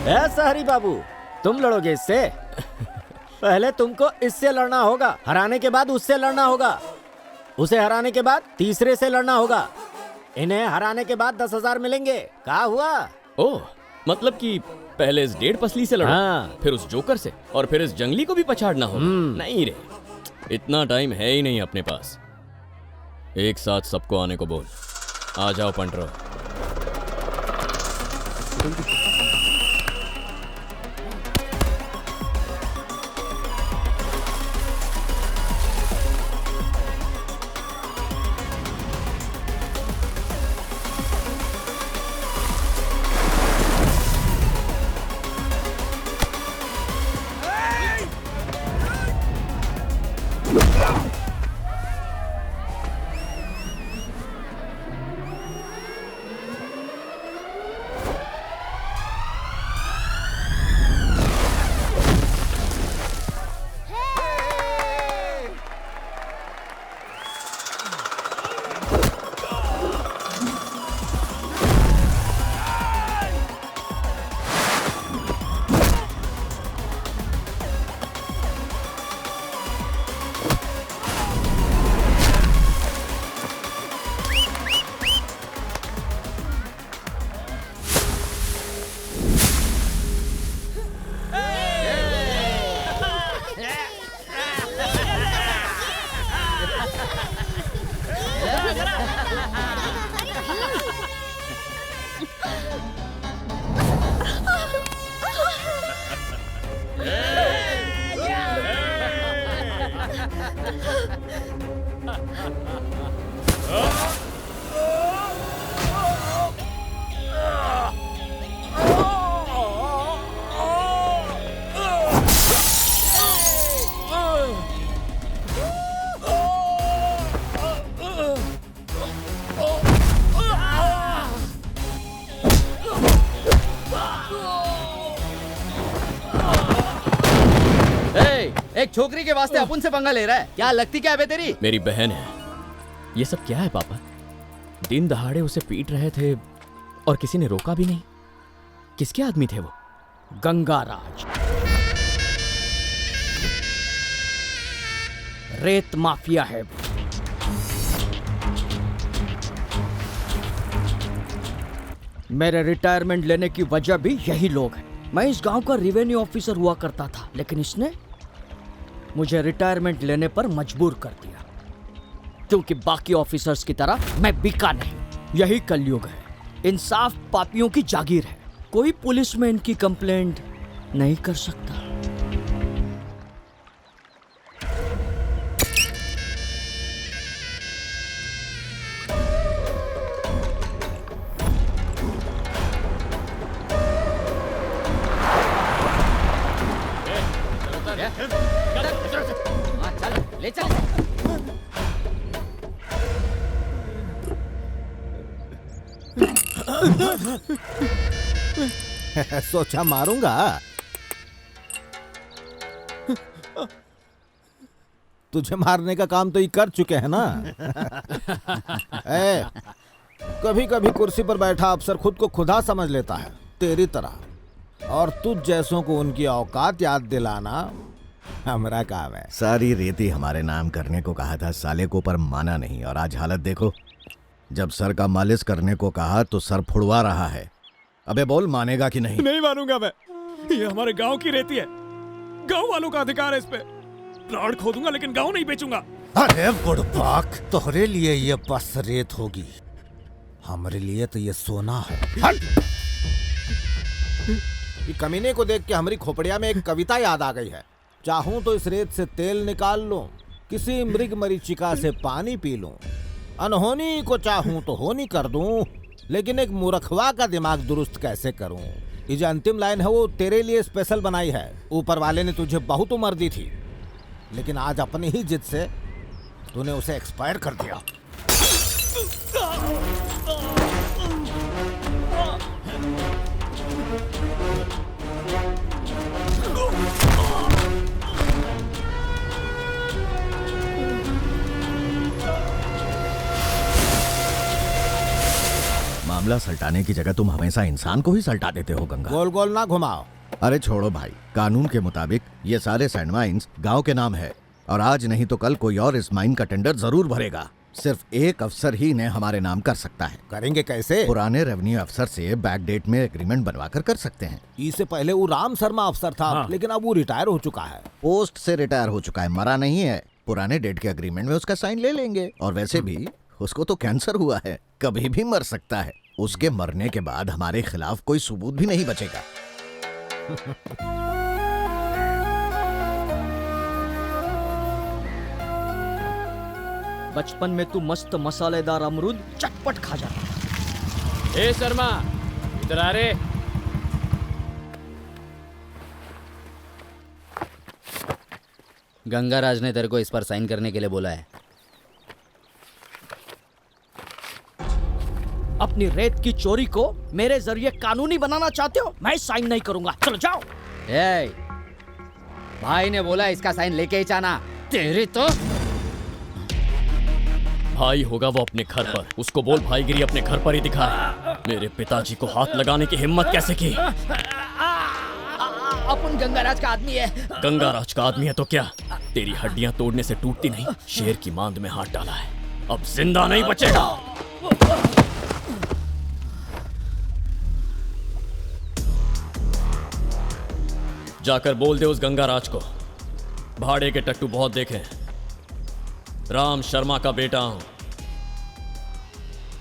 ऐसा हरी बाबू, तुम लड़ोगे इससे? पहले तुमको इससे लड़ना होगा, हराने के बाद उससे लड़ना होगा, उसे हराने के बाद तीसरे से लड़ना होगा। इन्हें हराने के बाद 10,000 मिलेंगे। क्या हुआ? ओह, मतलब कि पहले इस 1.5 पसली से लड़ो, हाँ। फिर उस जोकर से, और फिर इस जंगली को भी पछाड़ना होगा। नहीं रे, इतना टाइम है ही नहीं अपने पास। एक साथ सबको आने को बोल। आ जाओ पंटरो। एक छोकरी के वास्ते अपन से पंगा ले रहा है? क्या लगती क्या है बे तेरी? मेरी बहन है। ये सब क्या है पापा? दिन दहाड़े उसे पीट रहे थे और किसी ने रोका भी नहीं। किसके आदमी थे वो? गंगाराज, रेत माफिया है। मेरे रिटायरमेंट लेने की वजह भी यही लोग हैं। मैं इस गांव का रेवेन्यू ऑफिसर हुआ करता था, लेकिन इसने मुझे रिटायरमेंट लेने पर मजबूर कर दिया, क्योंकि बाकी ऑफिसर्स की तरह मैं बिका नहीं। यही कलयुग है, इंसाफ पापियों की जागीर है। कोई पुलिस में इनकी कंप्लेंट नहीं कर सकता। ले चल। सोचा मारूंगा। तुझे मारने का काम तो ये कर चुके हैं ना। कभी कभी कुर्सी पर बैठा अफसर खुद को खुदा समझ लेता है, तेरी तरह। और तुझ जैसों को उनकी औकात याद दिलाना हमारा काम है। सारी रेती हमारे नाम करने को कहा था साले को, पर माना नहीं। और आज हालत देखो, जब सर का मालिश करने को कहा तो सर फुड़वा रहा है। अबे बोल, मानेगा कि नहीं? नहीं मानूंगा मैं। ये हमारे गांव की रेती है, गांव वालों का अधिकार है इस पे। प्लाट खोदूंगा लेकिन गांव नहीं बेचूंगा। अरे बुड़बक, तोहरे लिए ये बस रेत होगी, हमारे लिए तो ये सोना है। ये कमीने को देख के हमारी खोपड़िया में एक कविता याद आ गई है। चाहूं तो इस रेत से तेल निकाल लूं, किसी मृग मरीचिका से पानी पी लूं, अनहोनी को चाहूं तो होनी कर दूं, लेकिन एक मूर्खवा का दिमाग दुरुस्त कैसे करूं। ये जो अंतिम लाइन है वो तेरे लिए स्पेशल बनाई है। ऊपर वाले ने तुझे बहुत उम्र दी थी, लेकिन आज अपनी ही जिद से तूने उसे एक्सपायर कर दिया। मामला सल्टाने की जगह तुम हमेशा इंसान को ही सल्टा देते हो गंगा। गोल गोल ना घुमाओ। अरे छोड़ो भाई, कानून के मुताबिक ये सारे सैंड माइन्स गांव के नाम है और आज नहीं तो कल कोई और इस माइन का टेंडर जरूर भरेगा। सिर्फ एक अफसर ही इन्हें हमारे नाम कर सकता है। करेंगे कैसे? पुराने रेवेन्यू अफसर से बैक डेट में एग्रीमेंट बनवा कर सकते हैं। इससे पहले वो राम शर्मा अफसर था, लेकिन अब वो रिटायर हो चुका है। पोस्ट से रिटायर हो चुका है, मरा नहीं है। पुराने डेट के एग्रीमेंट में उसका साइन ले लेंगे। और वैसे भी उसको तो कैंसर हुआ है, कभी भी मर सकता है। उसके मरने के बाद हमारे खिलाफ कोई सबूत भी नहीं बचेगा। बचपन में तू मस्त मसालेदार अमरूद चटपट खा जाता था। ए शर्मा, इधर आ रे। गंगाराज ने तेरे को इस पर साइन करने के लिए बोला है। अपनी रेत की चोरी को मेरे जरिए कानूनी बनाना चाहते हो? मैं साइन नहीं करूंगा, चलो जाओ। ए, भाई ने बोला इसका साइन लेके ही जाना। तेरे तो भाई होगा वो अपने घर पर, उसको बोल भाईगिरी अपने घर पर ही दिखाए। मेरे पिताजी को हाथ लगाने की हिम्मत कैसे की? अपन गंगाराज का आदमी है। गंगाराज का आदमी है तो क्या? तेरी हड्डियां तोड़ने से टूटती नहीं। शेर की मांद में हाथ डाला है, अब जिंदा नहीं बचेगा। जाकर बोल दे उस गंगाराज को, भाड़े के टट्टू बहुत देखे, राम शर्मा का बेटा हूं।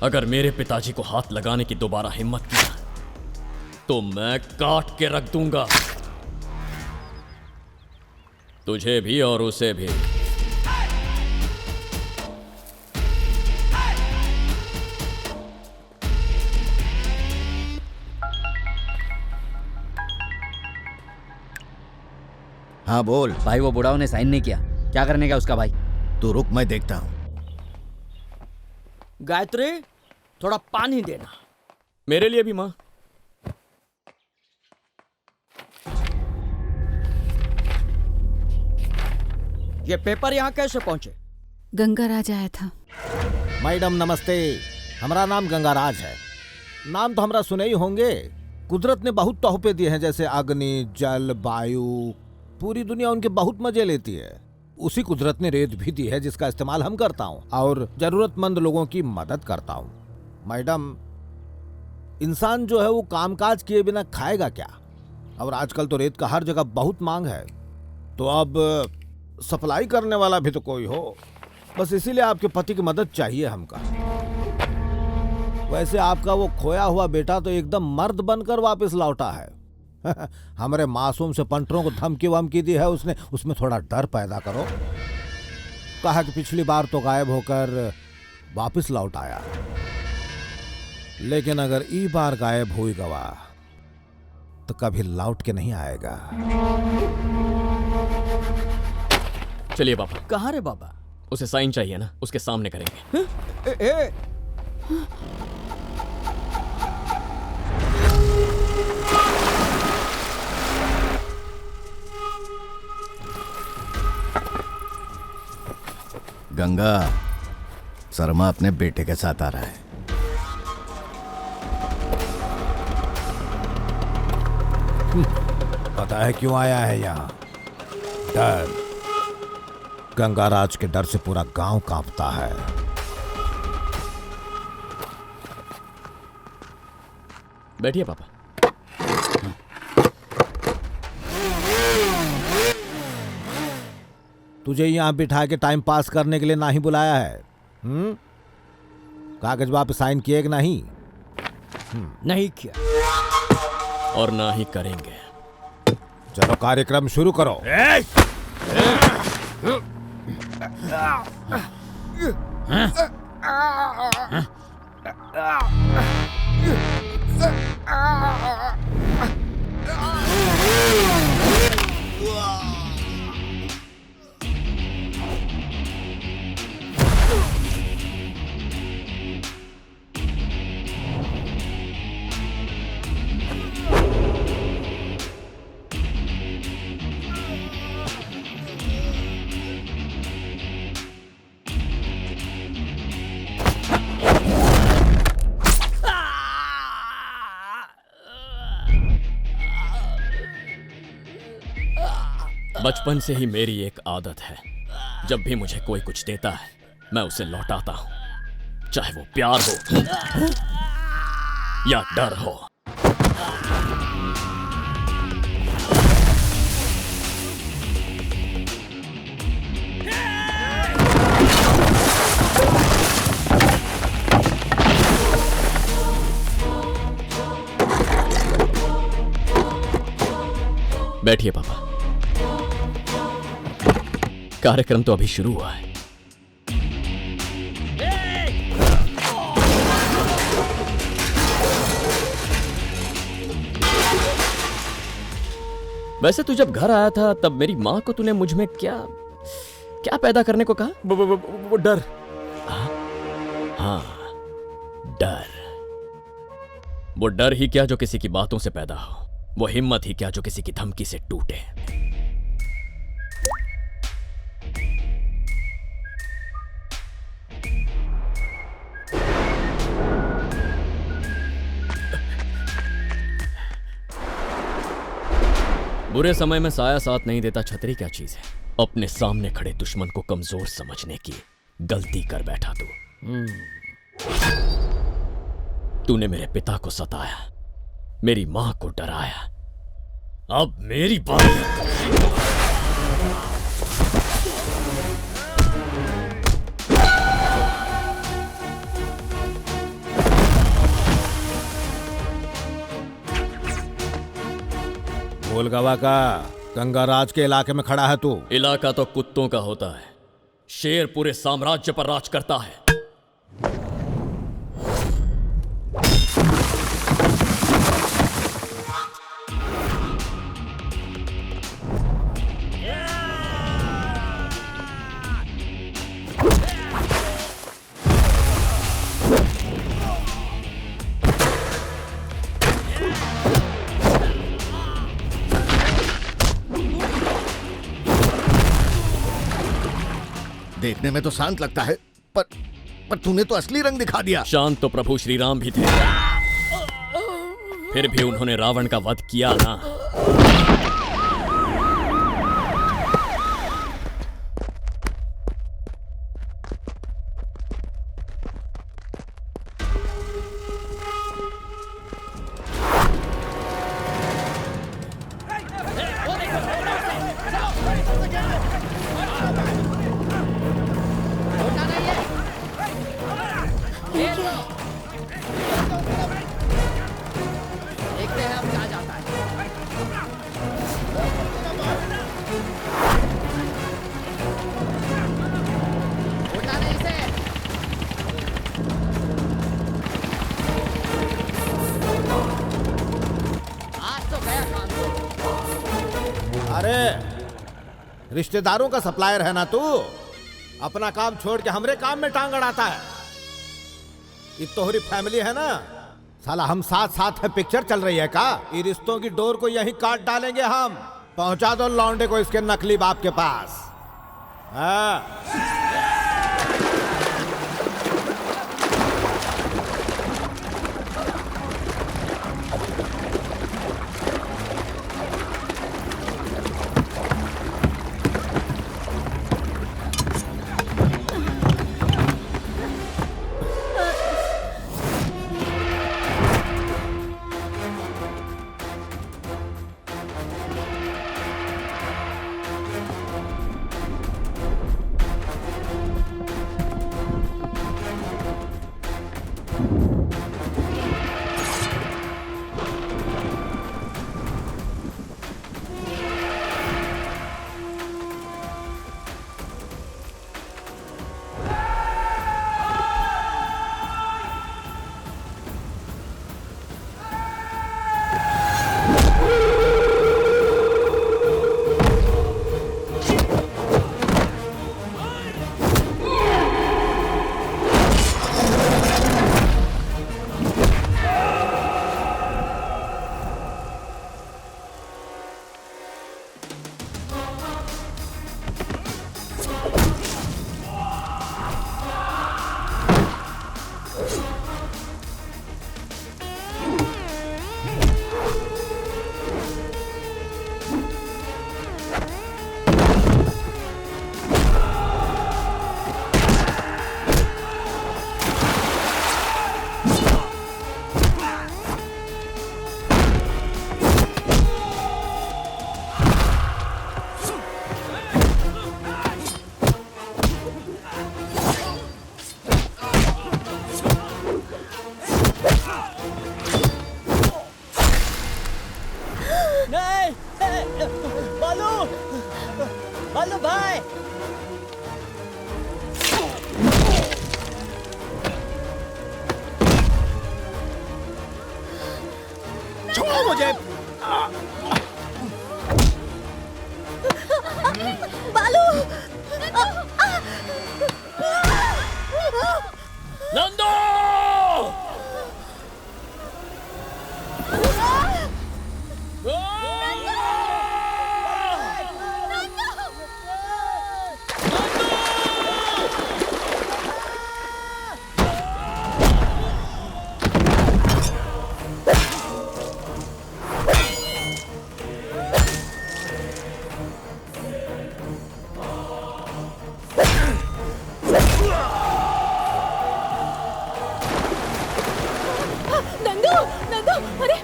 अगर मेरे पिताजी को हाथ लगाने की दोबारा हिम्मत की तो मैं काट के रख दूंगा, तुझे भी और उसे भी। हाँ बोल। भाई वो बुढ़ाओ ने साइन नहीं किया, क्या करने का उसका भाई? तू रुक, मैं देखता हूँ। गायत्री, थोड़ा पानी देना। मेरे लिए भी मां। ये पेपर यहाँ कैसे पहुंचे? गंगाराज आया था। मैडम नमस्ते, हमारा नाम गंगाराज है। नाम तो हमरा सुने ही होंगे। कुदरत ने बहुत तोहफे दिए हैं, जैसे अग्नि, जल, वायु। पूरी दुनिया उनके बहुत मजे लेती है। उसी कुदरत ने रेत भी दी है, जिसका इस्तेमाल हम करता हूँ और जरूरतमंद लोगों की मदद करता हूँ। मैडम, इंसान जो है वो कामकाज किए बिना खाएगा क्या? और आजकल तो रेत का हर जगह बहुत मांग है, तो अब सप्लाई करने वाला भी तो कोई हो। बस इसीलिए आपके पति की मदद चाहिए हमका। वैसे आपका वो खोया हुआ बेटा तो एकदम मर्द बनकर वापस लौटा है। हमारे मासूम से पंटरों को धमकी वमकी दी है उसने, उसमें थोड़ा डर पैदा करो। कहा कि पिछली बार तो गायब होकर वापस लौट आया, लेकिन अगर ई बार गायब हुई गवा तो कभी लौट के नहीं आएगा। चलिए पापा। कहाँ रे बाबा? उसे साइन चाहिए ना, उसके सामने करेंगे। ए, गंगा, शर्मा अपने बेटे के साथ आ रहा है। पता है क्यों आया है यहाँ? डर। गंगाराज के डर से पूरा गांव कांपता है। बैठिए पापा। तुझे यहाँ बिठा के टाइम पास करने के लिए नहीं बुलाया है। कागज वापस साइन किए कि नहीं? नहीं किया और ना ही करेंगे। चलो कार्यक्रम शुरू करो। बचपन से ही मेरी एक आदत है, जब भी मुझे कोई कुछ देता है मैं उसे लौटाता हूं, चाहे वो प्यार हो या डर हो। बैठिए पापा, कार्यक्रम तो अभी शुरू हुआ है। वैसे तू जब घर आया था तब मेरी माँ को तूने मुझ में क्या क्या पैदा करने को कहा? वो डर। हाँ, डर। वो डर ही क्या जो किसी की बातों से पैदा हो, वो हिम्मत ही क्या जो किसी की धमकी से टूटे। बुरे समय में साया साथ नहीं देता, छतरी क्या चीज है। अपने सामने खड़े दुश्मन को कमजोर समझने की गलती कर बैठा तू। तूने मेरे पिता को सताया, मेरी मां को डराया, अब मेरी बात। भूलगवा का गंगाराज के इलाके में खड़ा है तू। इलाका तो कुत्तों का होता है, शेर पूरे साम्राज्य पर राज करता है। देखने में तो शांत लगता है, पर तूने तो असली रंग दिखा दिया। शांत तो प्रभु श्री राम भी थे, फिर भी उन्होंने रावण का वध किया ना। देखते हैं अब क्या जाता है। उठा नहीं इसे। आज तो गया काम तो। अरे रिश्तेदारों का सप्लायर है ना तू, अपना काम छोड़ के हमरे काम में टांग अड़ाता है। ये तोहरी फैमिली है ना, साला हम साथ साथ है, पिक्चर चल रही है का? ये रिश्तों की डोर को यहीं काट डालेंगे हम। पहुंचा दो लौंडे को इसके नकली बाप के पास। हाँ। नहीं बालू बालू भाई छोड़ो मुझे। बालू नंदू! नंदू नंदू अरे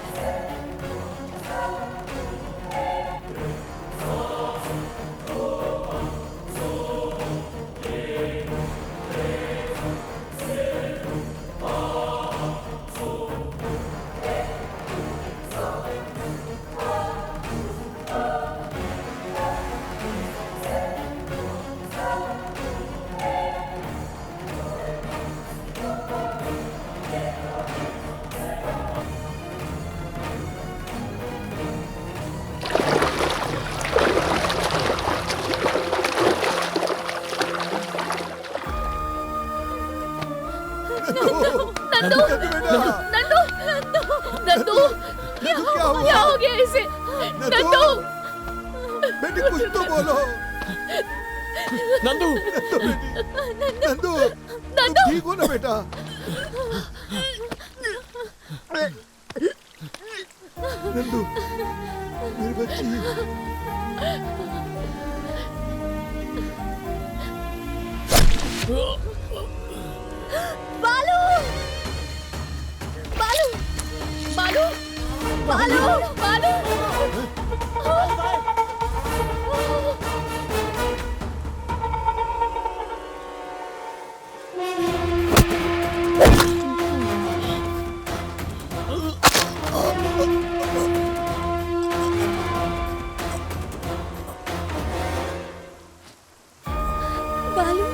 नंदू नंदू नंदू क्या हो गया इसे नंदू बेटी कुछ तो बोलो। नंदू! नंदू नंदू ठीक हो ना बेटा? नंदू मेरी बच्ची। बालू बालू बालू बालू बालू बालू